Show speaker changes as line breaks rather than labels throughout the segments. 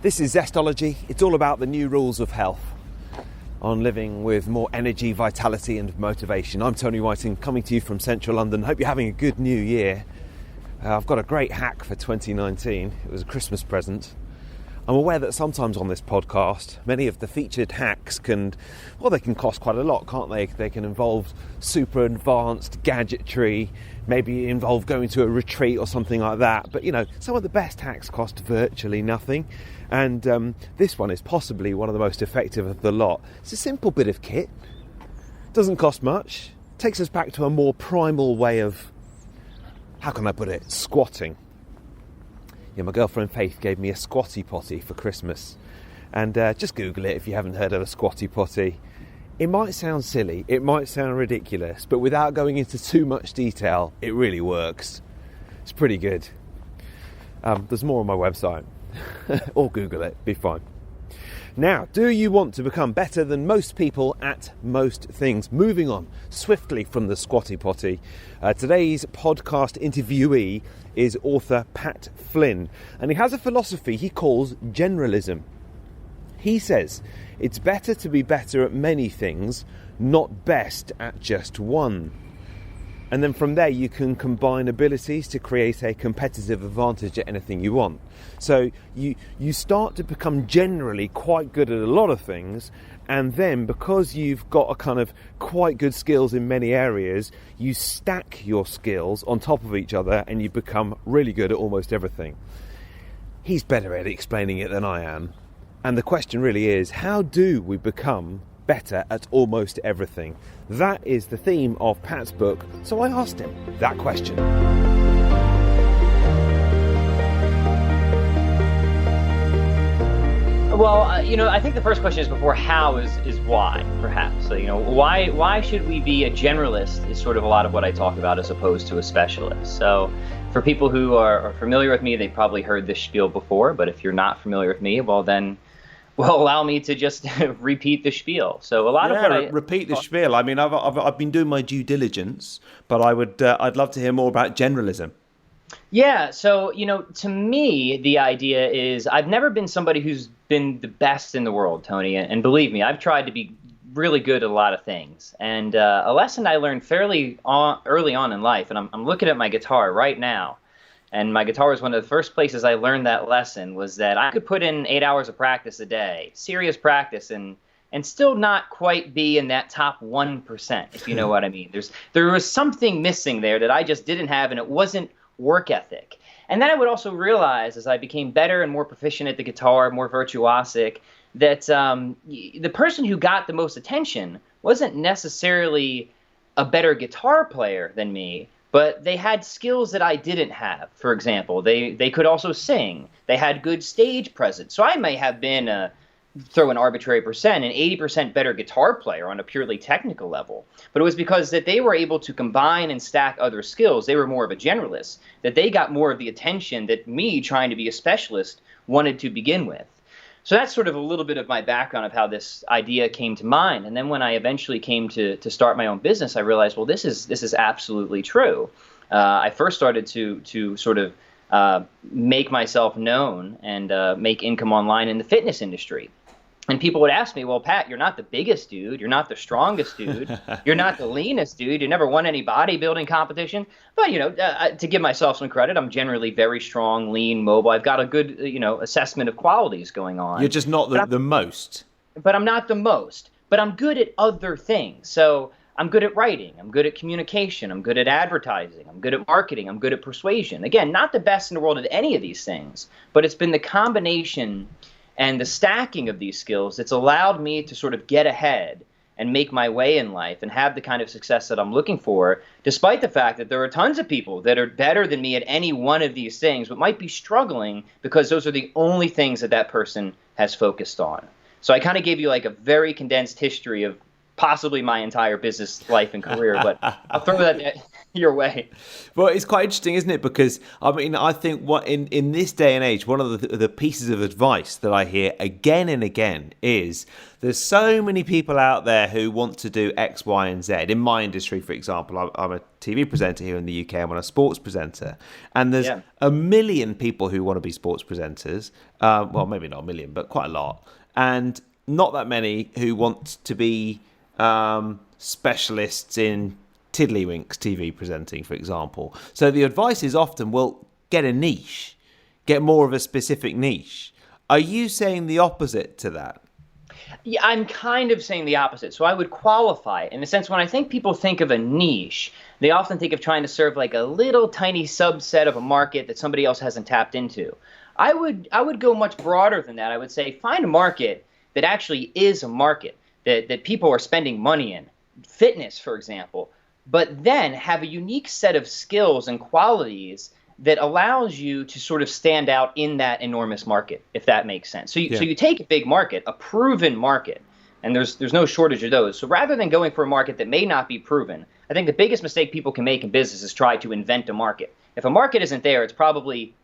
This is Zestology. It's all about the new rules of health on living with more energy, vitality and motivation. I'm Tony Whiting, coming to you from central London. Hope you're having a good new year. I've got a great hack for 2019. It was a Christmas present. I'm aware that sometimes on this podcast, many of the featured hacks they can cost quite a lot, can't they? They can involve super advanced gadgetry, maybe involve going to a retreat or something like that. But, some of the best hacks cost virtually nothing. And this one is possibly one of the most effective of the lot. It's a simple bit of kit. Doesn't cost much. Takes us back to a more primal way of, how can I put it, squatting. Yeah, my girlfriend Faith gave me a squatty potty for Christmas. And just Google it if you haven't heard of a squatty potty. It might sound silly, it might sound ridiculous, but without going into too much detail, it really works. It's pretty good. There's more on my website. Or Google it, be fine. Now, do you want to become better than most people at most things? Moving on swiftly from the squatty potty. Today's podcast interviewee is author Pat Flynn, and he has a philosophy he calls generalism. He says it's better to be better at many things, not best at just one. And then from there you can combine abilities to create a competitive advantage at anything you want. So you start to become generally quite good at a lot of things, and then because you've got a kind of quite good skills in many areas, you stack your skills on top of each other and you become really good at almost everything. He's better at explaining it than I am. And the question really is, how do we become better at almost everything? That is the theme of Pat's book, so I asked him that question.
Well, I think the first question is before how is why, perhaps. So, why should we be a generalist is sort of a lot of what I talk about as opposed to a specialist. So for people who are familiar with me, they've probably heard this spiel before, but if you're not familiar with me, allow me to just repeat the spiel. So a lot of
repeat the spiel. I mean, I've been doing my due diligence, but I'd love to hear more about generalism.
Yeah. So, to me, the idea is I've never been somebody who's been the best in the world, Tony. And believe me, I've tried to be really good at a lot of things. And a lesson I learned fairly early on in life, and I'm looking at my guitar right now. And my guitar was one of the first places I learned that lesson, was that I could put in 8 hours of practice a day, serious practice, and still not quite be in that top 1%, if you know what I mean. There was something missing there that I just didn't have, and it wasn't work ethic. And then I would also realize, as I became better and more proficient at the guitar, more virtuosic, that the person who got the most attention wasn't necessarily a better guitar player than me, but they had skills that I didn't have. For example, they could also sing. They had good stage presence. So I may have been, throw an arbitrary percent, an 80% better guitar player on a purely technical level. But it was because that they were able to combine and stack other skills. They were more of a generalist, that they got more of the attention that me, trying to be a specialist, wanted to begin with. So that's sort of a little bit of my background of how this idea came to mind. And then when I eventually came to start my own business, I realized, well, this is absolutely true. I first started to sort of make myself known and make income online in the fitness industry. And people would ask me, well, Pat, you're not the biggest dude. You're not the strongest dude. You're not the leanest dude. You never won any bodybuilding competition. But, to give myself some credit, I'm generally very strong, lean, mobile. I've got a good, assessment of qualities going on.
You're just not the most.
But I'm not the most. But I'm good at other things. So I'm good at writing. I'm good at communication. I'm good at advertising. I'm good at marketing. I'm good at persuasion. Again, not the best in the world at any of these things. But it's been the combination and the stacking of these skills that's allowed me to sort of get ahead and make my way in life and have the kind of success that I'm looking for, despite the fact that there are tons of people that are better than me at any one of these things, but might be struggling because those are the only things that person has focused on. So I kind of gave you like a very condensed history of possibly my entire business life and career, but I'll throw that your way.
Well, it's quite interesting, isn't it? Because I mean, I think what in this day and age, one of the pieces of advice that I hear again and again is there's so many people out there who want to do X, Y, and Z. In my industry, for example, I'm a TV presenter here in the UK. I'm a sports presenter, and there's a million people who want to be sports presenters. Well, maybe not a million, but quite a lot, and not that many who want to be specialists in tiddlywinks TV presenting, for example. So the advice is often, well, get a niche, get more of a specific niche. Are you saying the opposite to that?
Yeah, I'm kind of saying the opposite. So I would qualify it in the sense when I think people think of a niche, they often think of trying to serve like a little tiny subset of a market that somebody else hasn't tapped into. I would go much broader than that. I would say find a market that actually is a market that people are spending money in. Fitness, for example. But then have a unique set of skills and qualities that allows you to sort of stand out in that enormous market, if that makes sense. So you take a big market, a proven market, and there's no shortage of those. So rather than going for a market that may not be proven, I think the biggest mistake people can make in business is try to invent a market. If a market isn't there, it's probably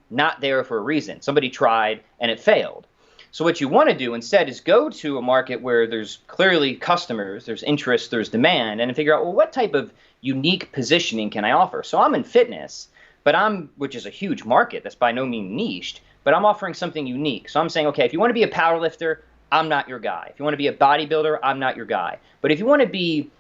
not there for a reason. Somebody tried and it failed. So what you want to do instead is go to a market where there's clearly customers, there's interest, there's demand, and figure out, well, what type of unique positioning can I offer? So I'm in fitness, which is a huge market that's by no means niched, but I'm offering something unique. So I'm saying, okay, if you want to be a power lifter, I'm not your guy. If you want to be a bodybuilder, I'm not your guy. But if you want to be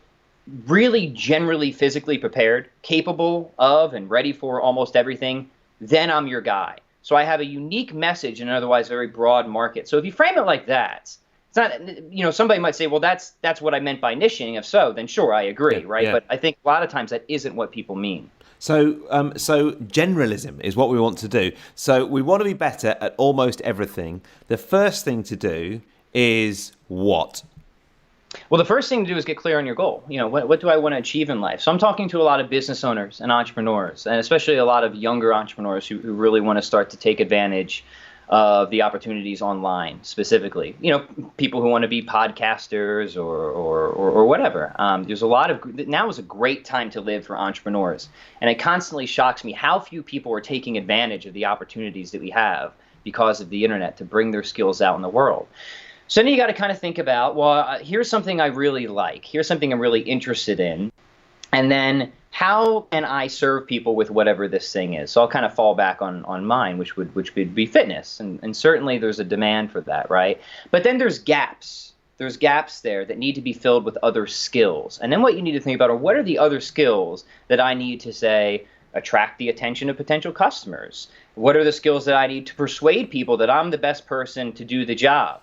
really generally physically prepared, capable of and ready for almost everything, then I'm your guy. So I have a unique message in an otherwise very broad market. So if you frame it like that, it's not, somebody might say, well, that's what I meant by niching. If so, then sure, I agree, right? Yeah. But I think a lot of times that isn't what people mean.
So generalism is what we want to do. So we want to be better at almost everything. The first thing to do is what?
Well, the first thing to do is get clear on your goal. What do I want to achieve in life? So I'm talking to a lot of business owners and entrepreneurs, and especially a lot of younger entrepreneurs who really want to start to take advantage of the opportunities online specifically. People who want to be podcasters or whatever. There's a lot of, now is a great time to live for entrepreneurs. And it constantly shocks me how few people are taking advantage of the opportunities that we have because of the internet to bring their skills out in the world. So then you got to kind of think about, well, here's something I really like. Here's something I'm really interested in. And then how can I serve people with whatever this thing is? So I'll kind of fall back on mine, which would be fitness. And certainly there's a demand for that, right? But then there's gaps. There's gaps there that need to be filled with other skills. And then what you need to think about are what are the other skills that I need to, say, attract the attention of potential customers? What are the skills that I need to persuade people that I'm the best person to do the job?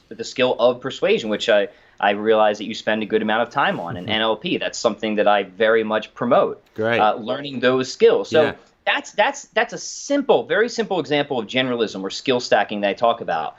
The skill of persuasion, which I realize that you spend a good amount of time on in NLP. That's something that I very much promote.
Great.
Learning those skills. So that's a simple, very simple example of generalism or skill stacking that I talk about.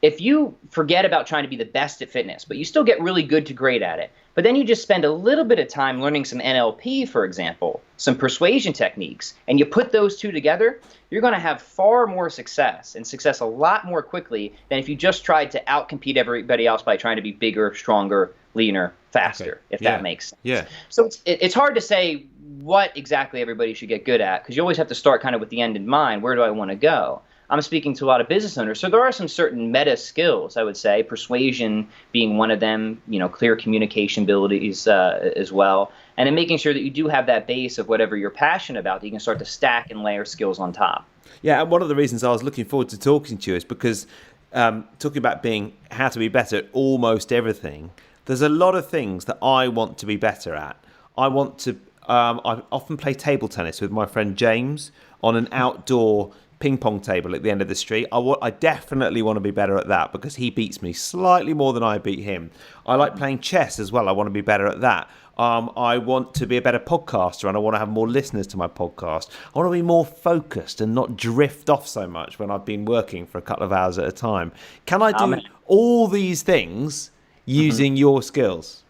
If you forget about trying to be the best at fitness, but you still get really good to great at it, but then you just spend a little bit of time learning some NLP, for example, some persuasion techniques, and you put those two together, you're going to have far more success, and success a lot more quickly than if you just tried to outcompete everybody else by trying to be bigger, stronger, leaner, faster, if that makes sense.
Yeah.
So it's hard to say what exactly everybody should get good at, because you always have to start kind of with the end in mind. Where do I want to go? I'm speaking to a lot of business owners. So there are some certain meta skills, I would say, persuasion being one of them, clear communication abilities as well. And then making sure that you do have that base of whatever you're passionate about, that you can start to stack and layer skills on top.
Yeah, and one of the reasons I was looking forward to talking to you is because talking about how to be better at almost everything, there's a lot of things that I want to be better at. I often play table tennis with my friend James on an outdoor ping pong table at the end of the street. I definitely want to be better at that because he beats me slightly more than I beat him. I like playing chess as well. I want to be better at that. I want to be a better podcaster and I want to have more listeners to my podcast. I want to be more focused and not drift off so much when I've been working for a couple of hours at a time. Can I do all these things using your skills?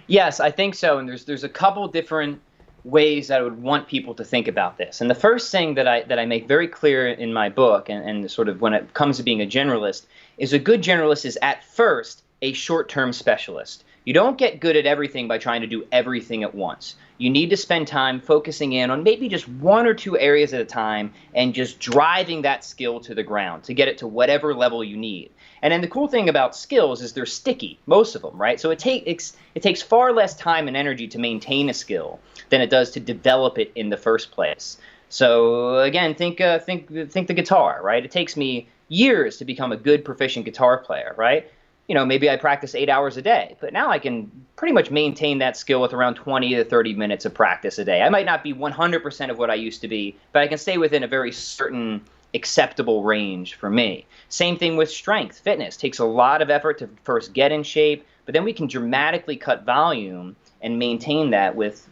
Yes,
I think so. And there's a couple different ways that I would want people to think about this. And the first thing that I make very clear in my book and sort of when it comes to being a generalist is a good generalist is at first a short-term specialist. You don't get good at everything by trying to do everything at once. You need to spend time focusing in on maybe just one or two areas at a time and just driving that skill to the ground to get it to whatever level you need. And then the cool thing about skills is they're sticky, most of them, right? So it takes far less time and energy to maintain a skill than it does to develop it in the first place. So again, think the guitar, right? It takes me years to become a good proficient guitar player, right? Maybe I practice 8 hours a day, but now I can pretty much maintain that skill with around 20 to 30 minutes of practice a day. I might not be 100% of what I used to be, but I can stay within a very certain acceptable range for me. Same thing with strength. Fitness takes a lot of effort to first get in shape, but then we can dramatically cut volume and maintain that with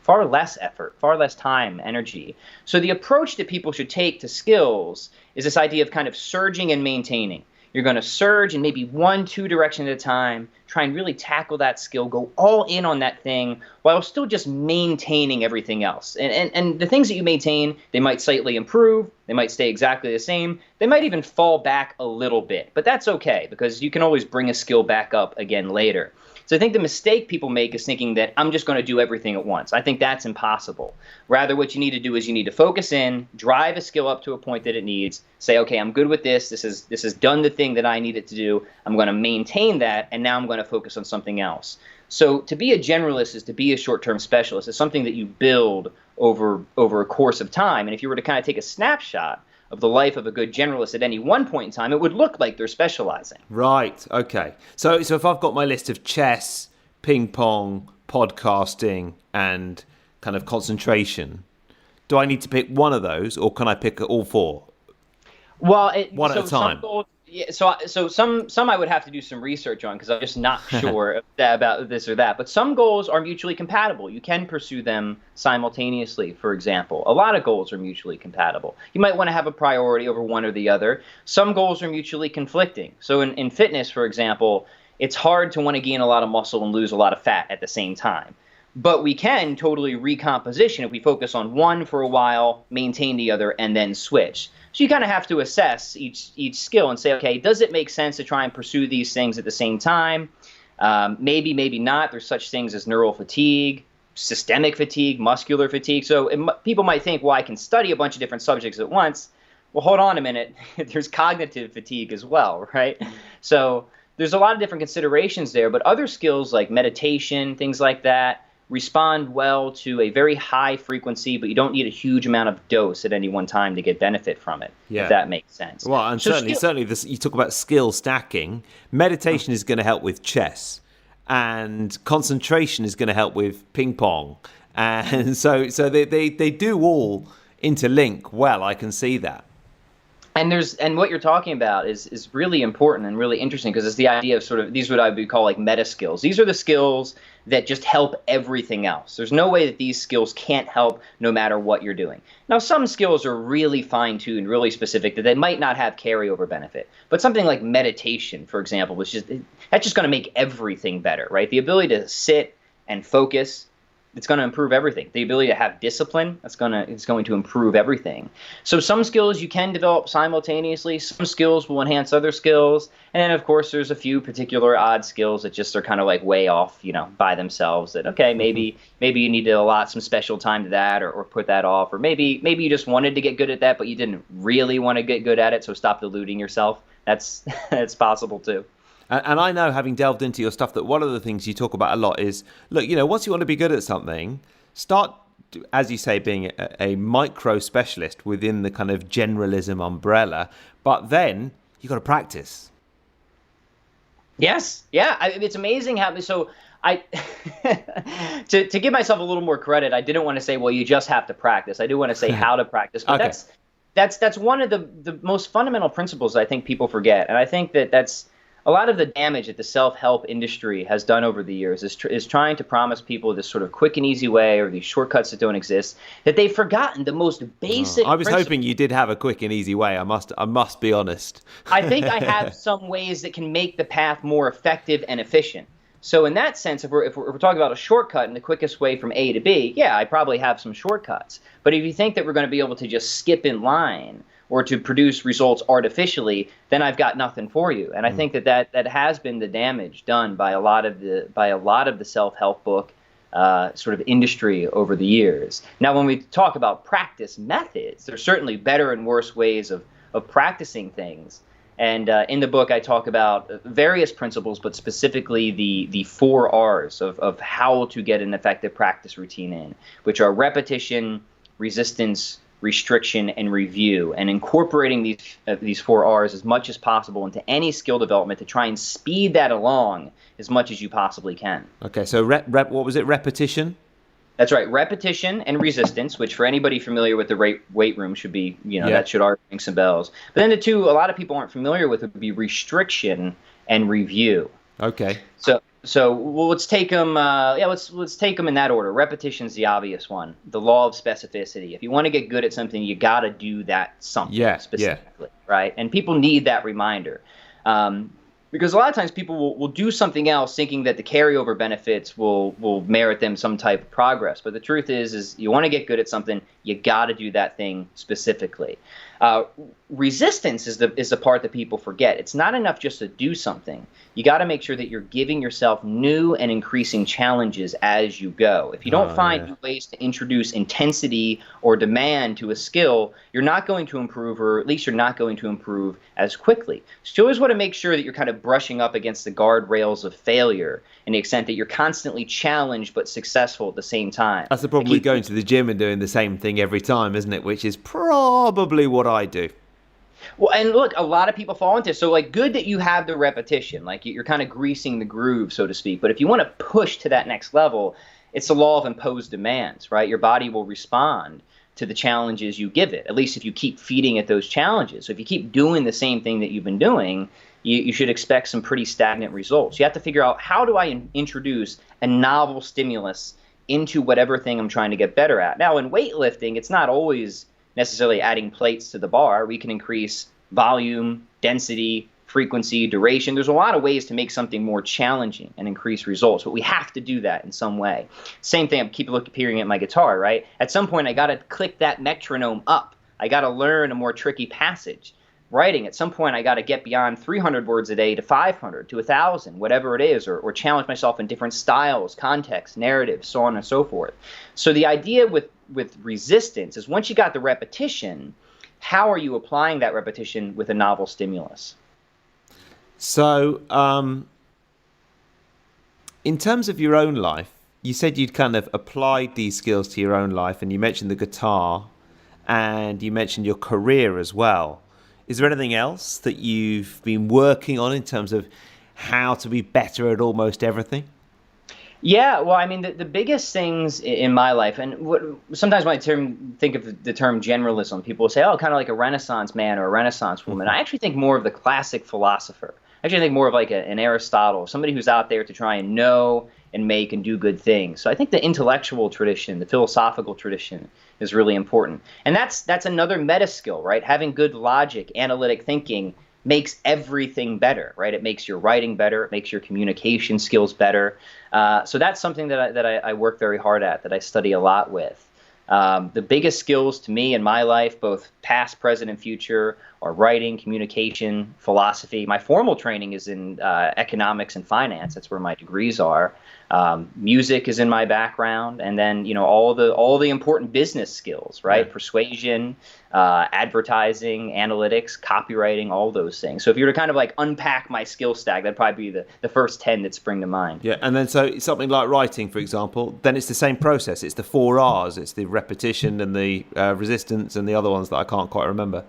far less effort, far less time, energy. So the approach that people should take to skills is this idea of kind of surging and maintaining. You're going to surge in maybe 1-2 directions at a time, try and really tackle that skill, go all in on that thing while still just maintaining everything else. And the things that you maintain, they might slightly improve, they might stay exactly the same, they might even fall back a little bit. But that's okay because you can always bring a skill back up again later. So I think the mistake people make is thinking that I'm just going to do everything at once. I think that's impossible. Rather, what you need to do is you need to focus in, drive a skill up to a point that it needs, say, okay, I'm good with this. This has done the thing that I need it to do. I'm going to maintain that, and now I'm going to focus on something else. So to be a generalist is to be a short-term specialist. It's something that you build over a course of time. And if you were to kind of take a snapshot of the life of a good generalist at any one point in time, it would look like they're specializing.
Right. Okay. So if I've got my list of chess, ping pong, podcasting, and kind of concentration, do I need to pick one of those, or can I pick all four?
Well,
one at a time.
So some I would have to do some research on because I'm just not sure about this or that. But some goals are mutually compatible. You can pursue them simultaneously, for example. A lot of goals are mutually compatible. You might want to have a priority over one or the other. Some goals are mutually conflicting. So in fitness, for example, it's hard to want to gain a lot of muscle and lose a lot of fat at the same time. But we can totally recomposition if we focus on one for a while, maintain the other, and then switch. So you kind of have to assess each skill and say, okay, does it make sense to try and pursue these things at the same time? Maybe, maybe not. There's such things as neural fatigue, systemic fatigue, muscular fatigue. So people might think, well, I can study a bunch of different subjects at once. Well, hold on a minute. There's cognitive fatigue as well, right? So there's a lot of different considerations there. But other skills like meditation, things like that, respond well to a very high frequency, but you don't need a huge amount of dose at any one time to get benefit from it, if that makes sense.
Well, and certainly this, you talk about skill stacking. Meditation is going to help with chess, and concentration is going to help with ping pong. And so they do all interlink well. I can see that.
And what you're talking about is really important and really interesting because it's the idea of sort of these what I would call like meta skills. These are the skills that just help everything else. There's no way that these skills can't help no matter what you're doing. Now, some skills are really fine-tuned, really specific, that they might not have carryover benefit. But something like meditation, for example, that's just going to make everything better, right? The ability to sit and focus, it's going to improve everything. The ability to have discipline, it's going to improve everything. So some skills you can develop simultaneously. Some skills will enhance other skills. And then, of course, there's a few particular odd skills that just are kind of like way off, by themselves that, okay, maybe you need to allot some special time to that or put that off. Or maybe you just wanted to get good at that, but you didn't really want to get good at it, so stop deluding yourself. That's possible too.
And I know, having delved into your stuff, that one of the things you talk about a lot is, look, once you want to be good at something, start, as you say, being a micro specialist within the kind of generalism umbrella, but then you got to practice.
Yes. Yeah. It's amazing how, so to give myself a little more credit, I didn't want to say, well, you just have to practice. I do want to say how to practice, but
okay.
That's one of the most fundamental principles I think people forget. And I think that's a lot of the damage that the self-help industry has done over the years is trying to promise people this sort of quick and easy way or these shortcuts that don't exist, that they've forgotten the most basic
I was hoping you did have a quick and easy way. I must be honest.
I think I have some ways that can make the path more effective and efficient. So in that sense, if we're talking about a shortcut and the quickest way from A to B, yeah, I probably have some shortcuts. But if you think that we're going to be able to just skip in line or to produce results artificially, then I've got nothing for you. And I think that has been the damage done by a lot of the self-help book sort of industry over the years. Now, when we talk about practice methods, there's certainly better and worse ways of practicing things. And in the book, I talk about various principles, but specifically the 4 R's of how to get an effective practice routine in, which are repetition, resistance, restriction, and review, and incorporating these 4 R's as much as possible into any skill development to try and speed that along as much as you possibly can.
Okay, so what was it? Repetition?
That's right. Repetition and resistance, which for anybody familiar with the weight room should be, that should already ring some bells. But then the two a lot of people aren't familiar with would be restriction and review.
Okay.
So let's take them. Let's take them in that order. Repetition's the obvious one. The law of specificity. If you want to get good at something, you got to do that something specifically, right? And people need that reminder. Because a lot of times people will do something else thinking that the carryover benefits will merit them some type of progress. But the truth is you want to get good at something, you got to do that thing specifically. Resistance is the part that people forget. It's not enough just to do something. You got to make sure that you're giving yourself new and increasing challenges as you go. If you don't find new ways to introduce intensity or demand to a skill, you're not going to improve, or at least you're not going to improve as quickly. So you always want to make sure that you're kind of brushing up against the guardrails of failure in the extent that you're constantly challenged but successful at the same time.
That's the problem with going to the gym and doing the same thing every time, isn't it? Which is probably what I do.
Well, and look, a lot of people fall into it. So, like, good that you have the repetition. Like, you're kind of greasing the groove, so to speak. But if you want to push to that next level, it's the law of imposed demands, right? Your body will respond to the challenges you give it, at least if you keep feeding it those challenges. So if you keep doing the same thing that you've been doing, you should expect some pretty stagnant results. You have to figure out, how do I introduce a novel stimulus into whatever thing I'm trying to get better at? Now, in weightlifting, it's not always necessarily adding plates to the bar. We can increase volume, density, frequency, duration. There's a lot of ways to make something more challenging and increase results, but we have to do that in some way. Same thing, I keep peering at my guitar, right? At some point, I got to click that metronome up. I got to learn a more tricky passage. Writing, at some point, I got to get beyond 300 words a day to 500, to 1,000, whatever it is, or challenge myself in different styles, contexts, narratives, so on and so forth. So the idea with resistance is, once you got the repetition, how are you applying that repetition with a novel stimulus?
So, in terms of your own life, you said you'd kind of applied these skills to your own life, and you mentioned the guitar, and you mentioned your career as well. Is there anything else that you've been working on in terms of how to be better at almost everything? Yeah,
well, I mean, the biggest things in my life, and sometimes when I think of the term generalism, people will say, oh, kind of like a Renaissance man or a Renaissance woman. I actually think more of the classic philosopher. I actually think more of like an Aristotle, somebody who's out there to try and know and make and do good things. So I think the intellectual tradition, the philosophical tradition, is really important. And that's another meta skill, right? Having good logic, analytic thinking makes everything better, right? It makes your writing better. It makes your communication skills better. So that's something that I work very hard at, that I study a lot with. The biggest skills to me in my life, both past, present, and future, are writing, communication, philosophy. My formal training is in economics and finance. That's where my degrees are. Music is in my background, and then all the important business skills, right? Yeah. Persuasion, advertising, analytics, copywriting, all those things. So if you were to kind of like unpack my skill stack, that'd probably be the first 10 that spring to mind.
Yeah, and then so something like writing, for example, then it's the same process. It's the 4 R's. It's the repetition and the resistance and the other ones that I can't quite remember.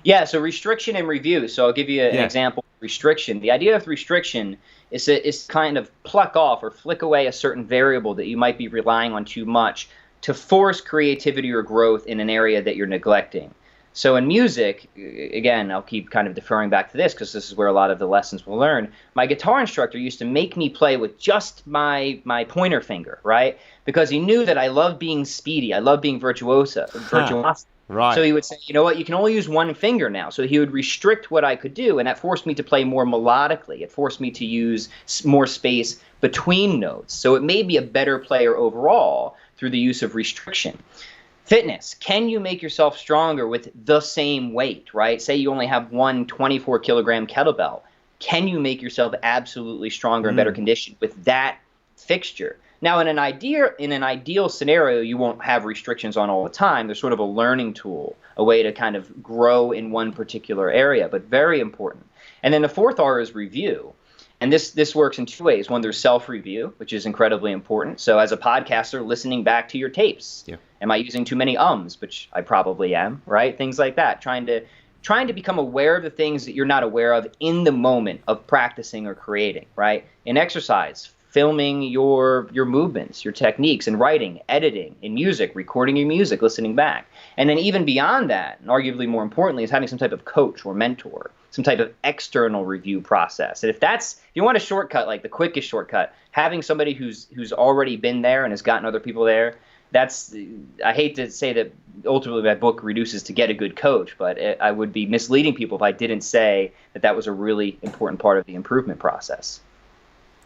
Yeah, so restriction and review. So I'll give you an example. Restriction. The idea of restriction is kind of pluck off or flick away a certain variable that you might be relying on too much to force creativity or growth in an area that you're neglecting. So in music, again, I'll keep kind of deferring back to this because this is where a lot of the lessons we'll learn. My guitar instructor used to make me play with just my pointer finger, right? Because he knew that I love being speedy. I love being virtuoso.
Right.
So he would say, you know what, you can only use one finger now. So he would restrict what I could do, and that forced me to play more melodically. It forced me to use more space between notes. So it made me a better player overall through the use of restriction. Fitness. Can you make yourself stronger with the same weight, right? Say you only have one 24-kilogram kettlebell. Can you make yourself absolutely stronger and better conditioned with that fixture? Now, in an ideal scenario, you won't have restrictions on all the time. There's sort of a learning tool, a way to kind of grow in one particular area, but very important. And then the fourth R is review. And this works in two ways. One, there's self-review, which is incredibly important. So as a podcaster, listening back to your tapes. Yeah. Am I using too many ums, which I probably am, right? Things like that. Trying to become aware of the things that you're not aware of in the moment of practicing or creating, right? In exercise, filming your movements, your techniques, in writing, editing, in music, recording your music, listening back. And then even beyond that, and arguably more importantly, is having some type of coach or mentor, some type of external review process. And if you want a shortcut, like the quickest shortcut, having somebody who's already been there and has gotten other people there, I hate to say that ultimately my book reduces to get a good coach, but I would be misleading people if I didn't say that was a really important part of the improvement process.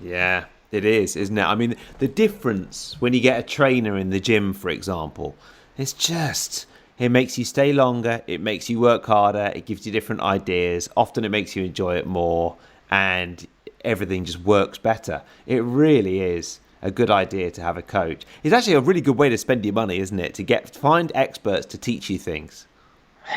Yeah. It is, isn't it? I mean, the difference when you get a trainer in the gym, for example, it makes you stay longer, it makes you work harder, it gives you different ideas, often it makes you enjoy it more, and everything just works better. It really is a good idea to have a coach. It's actually a really good way to spend your money, isn't it? To find experts to teach you things.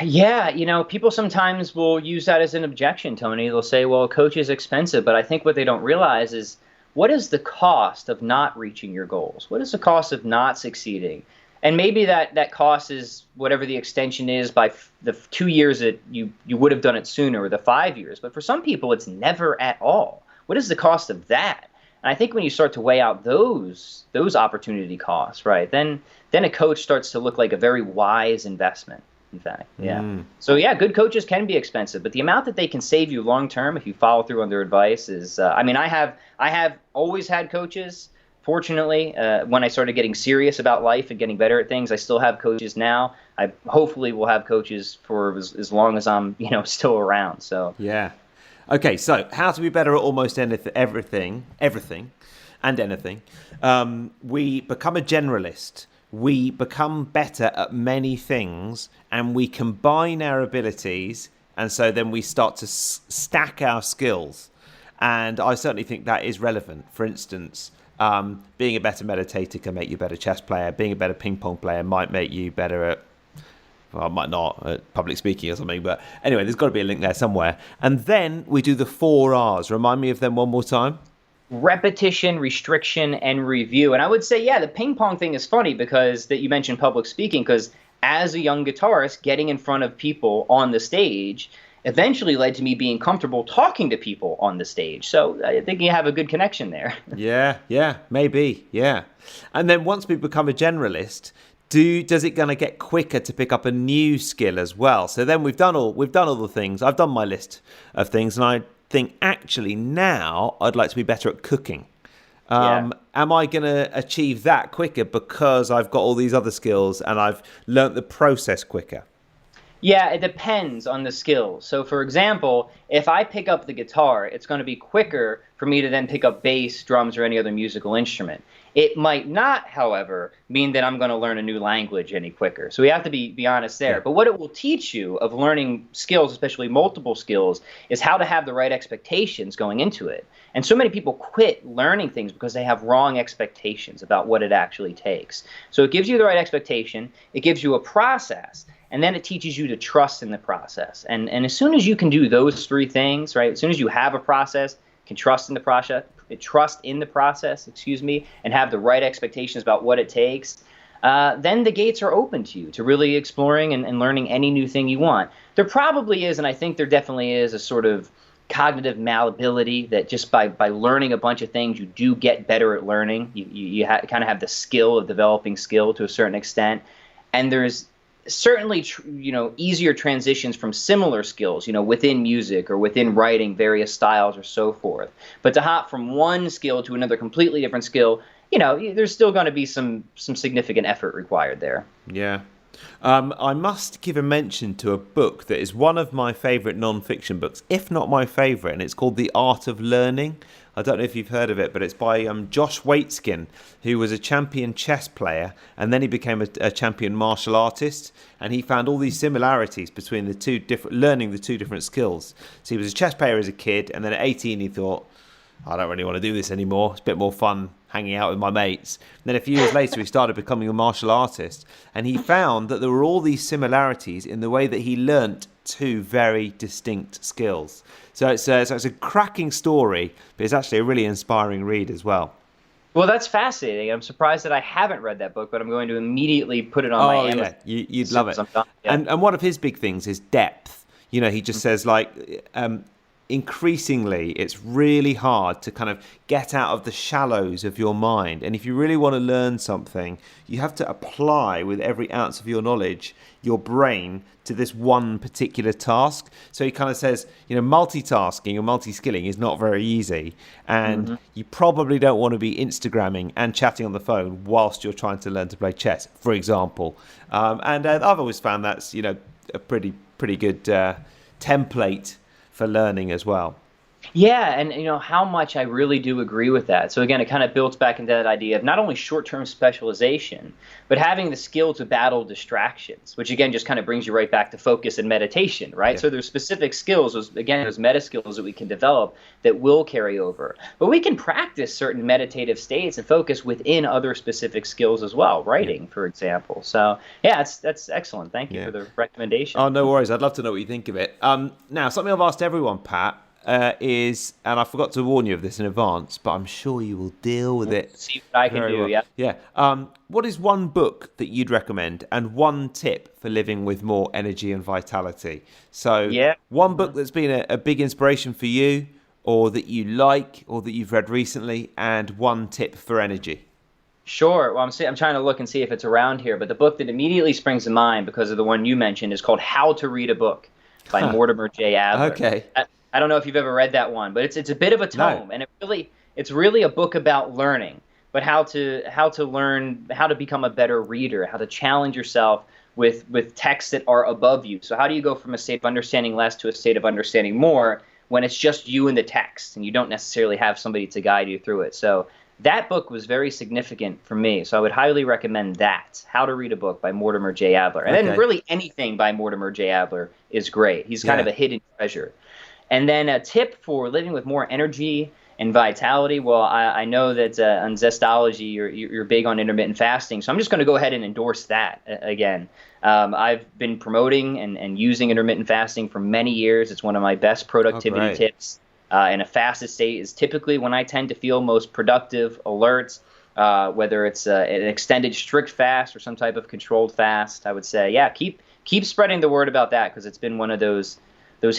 Yeah, people sometimes will use that as an objection, Tony. They'll say, well, a coach is expensive, but I think what they don't realize is, what is the cost of not reaching your goals? What is the cost of not succeeding? And maybe that cost is whatever the extension is by the 2 years that you would have done it sooner, or the 5 years. But for some people, it's never at all. What is the cost of that? And I think when you start to weigh out those opportunity costs, right, then a coach starts to look like a very wise investment. In fact, yeah. So yeah, good coaches can be expensive, but the amount that they can save you long term if you follow through on their advice is. I mean, I have always had coaches. Fortunately, when I started getting serious about life and getting better at things, I still have coaches now. I hopefully will have coaches for as long as I'm still around. So
yeah. Okay, so how to be better at almost everything, and anything. We become a generalist. We become better at many things, and we combine our abilities, and so then we start to stack our skills. And I certainly think that is relevant. For instance, being a better meditator can make you a better chess player. Being a better ping pong player might make you better at, well, might not, at public speaking or something. But anyway, there's got to be a link there somewhere. And then we do the 4 R's. Remind me of them one more time.
Repetition, restriction, and review. And I would say, yeah, the ping pong thing is funny because that you mentioned public speaking, because as a young guitarist, getting in front of people on the stage eventually led to me being comfortable talking to people on the stage. So I think you have a good connection there. Yeah,
maybe, yeah. And then once we become a generalist, does it going to get quicker to pick up a new skill as well? So then we've done all the things. I've done my list of things, and I think actually now I'd like to be better at cooking. Am I going to achieve that quicker because I've got all these other skills and I've learnt the process quicker?
Yeah, it depends on the skills. So for example, if I pick up the guitar, it's going to be quicker for me to then pick up bass, drums, or any other musical instrument. It might not, however, mean that I'm going to learn a new language any quicker. So we have to be honest there. Yeah. But what it will teach you of learning skills, especially multiple skills, is how to have the right expectations going into it. And so many people quit learning things because they have wrong expectations about what it actually takes. So it gives you the right expectation. It gives you a process. And then it teaches you to trust in the process. And as soon as you can do those 3 things, right, as soon as you have a process, can trust in the process, and have the right expectations about what it takes, then the gates are open to you to really exploring and learning any new thing you want. There probably is, and I think there definitely is, a sort of cognitive malleability that just by learning a bunch of things, you do get better at learning. You kind of have the skill of developing skill to a certain extent. And there's certainly, easier transitions from similar skills, within music or within writing, various styles or so forth. But to hop from one skill to another completely different skill, there's still going to be some significant effort required there.
Yeah. I must give a mention to a book that is one of my favourite non-fiction books, if not my favourite, and it's called The Art of Learning. I don't know if you've heard of it, but it's by Josh Waitzkin, who was a champion chess player, and then he became a champion martial artist, and he found all these similarities between learning the two different skills. So he was a chess player as a kid, and then at 18 he thought, I don't really want to do this anymore. It's a bit more fun hanging out with my mates. And then a few years later, he started becoming a martial artist. And he found that there were all these similarities in the way that he learnt two very distinct skills. So it's a cracking story, but it's actually a really inspiring read as well.
Well, that's fascinating. I'm surprised that I haven't read that book, but I'm going to immediately put it on my Amazon.
Yeah, you'd love it. And one of his big things is depth. You know, he just says increasingly it's really hard to kind of get out of the shallows of your mind, and if you really want to learn something, you have to apply with every ounce of your knowledge your brain to this one particular task. So he kind of says, multitasking or multi-skilling is not very easy, and you probably don't want to be Instagramming and chatting on the phone whilst you're trying to learn to play chess, for example. And I've always found that's a pretty good template for learning as well.
Yeah, and how much I really do agree with that. So again, it kind of builds back into that idea of not only short-term specialization, but having the skill to battle distractions, which again just kind of brings you right back to focus and meditation, right? Yeah. So there's specific skills, those meta skills that we can develop that will carry over. But we can practice certain meditative states and focus within other specific skills as well, writing, for example. So yeah, that's excellent. Thank you for the recommendation.
Oh, no worries. I'd love to know what you think of it. Now, something I've asked everyone, Pat, is, and I forgot to warn you of this in advance, but I'm sure you will deal with it.
See what I can do, well.
Yeah. What is one book that you'd recommend and one tip for living with more energy and vitality? So one book that's been a big inspiration for you, or that you like, or that you've read recently, and one tip for energy.
Sure. Well, I'm trying to look and see if it's around here, but the book that immediately springs to mind because of the one you mentioned is called How to Read a Book by Mortimer J. Adler.
Okay.
I don't know if you've ever read that one, but it's a bit of a tome, and it's really a book about learning, but how to learn how to become a better reader, how to challenge yourself with texts that are above you. So how do you go from a state of understanding less to a state of understanding more when it's just you and the text, and you don't necessarily have somebody to guide you through it? So that book was very significant for me, so I would highly recommend that, How to Read a Book by Mortimer J. Adler. And then really anything by Mortimer J. Adler is great. He's kind of a hidden treasure. And then a tip for living with more energy and vitality. Well, I know that on Zestology you're big on intermittent fasting, so I'm just going to go ahead and endorse that again. I've been promoting and using intermittent fasting for many years. It's one of my best productivity tips. In a fasted state is typically when I tend to feel most productive, alert, whether it's an extended strict fast or some type of controlled fast. I would say, keep spreading the word about that, because it's been one of those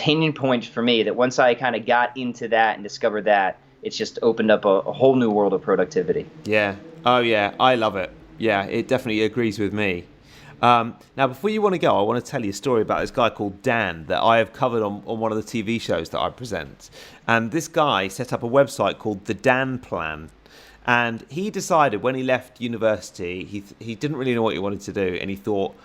hanging points for me that once I kind of got into that and discovered that, it's just opened up a whole new world of productivity.
Yeah. Oh, yeah. I love it. Yeah, it definitely agrees with me. Now, before you want to go, I want to tell you a story about this guy called Dan that I have covered on one of the TV shows that I present. And this guy set up a website called The Dan Plan. And he decided when he left university, he didn't really know what he wanted to do. And he thought,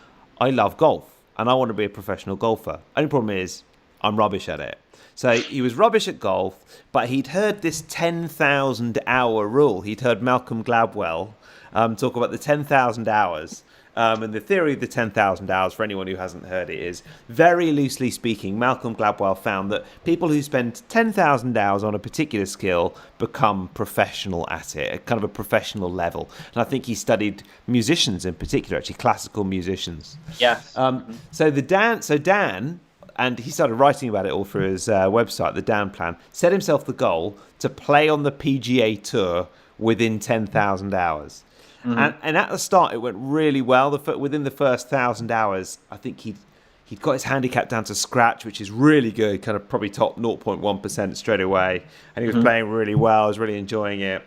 I love golf and I want to be a professional golfer. Only problem is, I'm rubbish at it. So he was rubbish at golf, but he'd heard this 10,000 hour rule. He'd heard Malcolm Gladwell talk about the 10,000 hours. And the theory of the 10,000 hours, for anyone who hasn't heard it, is, very loosely speaking, Malcolm Gladwell found that people who spend 10,000 hours on a particular skill become professional at it, at kind of a professional level. And I think he studied musicians in particular, actually classical musicians.
Yes.
So Dan, and he started writing about it all through his website, the Dan Plan, set himself the goal to play on the PGA Tour within 10,000 hours. Mm-hmm. And at the start, it went really well. Within the first 1,000 hours, I think he'd got his handicap down to scratch, which is really good, kind of probably top 0.1% straight away. And he was playing really well. I was really enjoying it.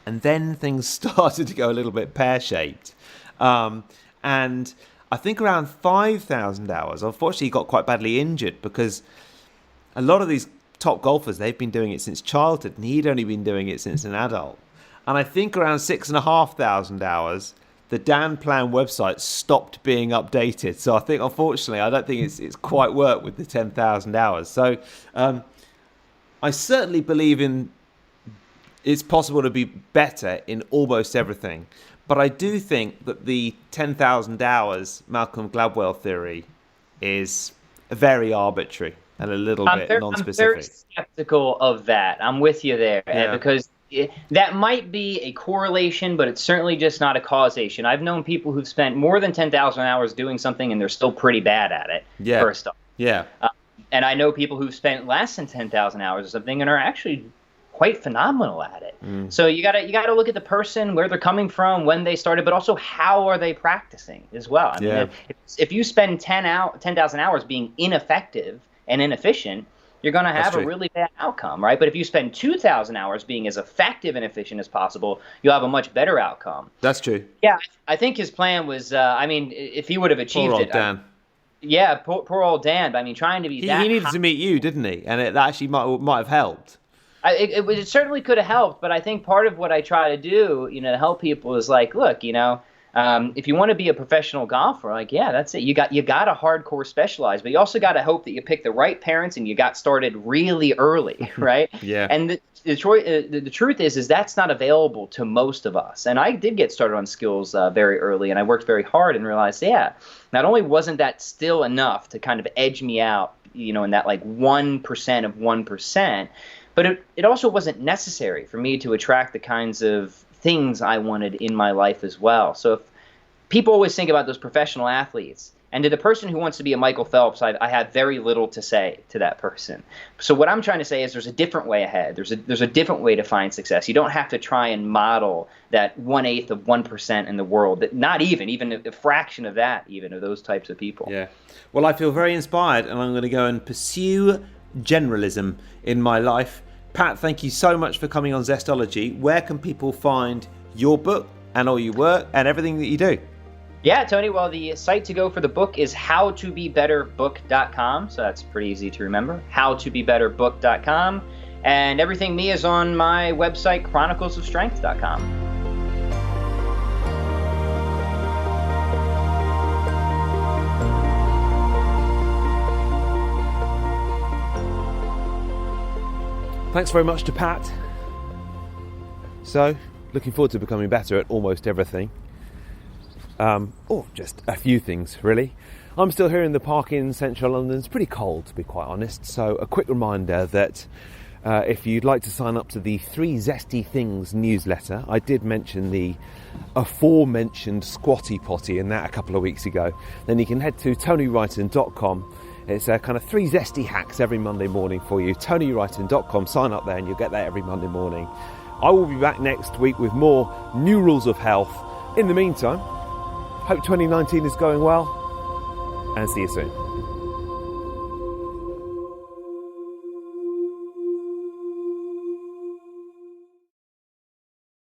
And then things started to go a little bit pear-shaped. And I think around 5,000 hours, unfortunately, he got quite badly injured, because a lot of these top golfers, they've been doing it since childhood, and he'd only been doing it since an adult. And I think around 6,500 hours, the Dan Plan website stopped being updated. So I think, unfortunately, I don't think it's quite worked with the 10,000 hours. So I certainly believe in it's possible to be better in almost everything. But I do think that the 10,000 hours Malcolm Gladwell theory is very arbitrary and a little bit non-specific.
I'm very skeptical of that. I'm with you there, because that might be a correlation, but it's certainly just not a causation. I've known people who've spent more than 10,000 hours doing something and they're still pretty bad at it, first off.
Yeah.
And I know people who've spent less than 10,000 hours or something and are actually quite phenomenal at it. So you gotta look at the person, where they're coming from, when they started, but also how are they practicing as well. I mean, if you spend 10,000 hours being ineffective and inefficient, you're going to have a really bad outcome, right? But if you spend 2,000 hours being as effective and efficient as possible, you'll have a much better outcome.
That's true.
Yeah, I think his plan was, if he would have achieved
poor old Dan.
Poor old Dan. But I mean, trying to be
he needed to meet you, didn't he? And that actually might have helped.
It certainly could have helped, but I think part of what I try to do, to help people is like, look, if you want to be a professional golfer, like, that's it. You got to hardcore specialize, but you also got to hope that you pick the right parents and you got started really early, right?
Yeah.
And the truth is that's not available to most of us. And I did get started on skills very early, and I worked very hard and realized, not only wasn't that still enough to kind of edge me out, in that like 1% of 1%, but it also wasn't necessary for me to attract the kinds of things I wanted in my life as well. So if people always think about those professional athletes, and to the person who wants to be a Michael Phelps, I have very little to say to that person. So what I'm trying to say is there's a different way ahead. There's a different way to find success. You don't have to try and model that 1/8 of 1% in the world. That not even a fraction of that, even of those types of people.
Yeah. Well, I feel very inspired, and I'm going to go and pursue generalism in my life. Pat, thank you so much for coming on Zestology. Where can people find your book and all your work and everything that you do?
Yeah, Tony, well, the site to go for the book is howtobebetterbook.com. So that's pretty easy to remember, howtobebetterbook.com. And everything me is on my website, chroniclesofstrength.com.
Thanks very much to Pat. So, looking forward to becoming better at almost everything. Or just a few things, really. I'm still here in the park in central London. It's pretty cold, to be quite honest. So, a quick reminder that if you'd like to sign up to the 3 Zesty Things newsletter, I did mention the aforementioned Squatty Potty in that a couple of weeks ago, then you can head to tonywrighton.com. It's kind of 3 zesty hacks every Monday morning for you. tonywrighton.com, sign up there and you'll get that every Monday morning. I will be back next week with more new rules of health. In the meantime, hope 2019 is going well, and see you soon.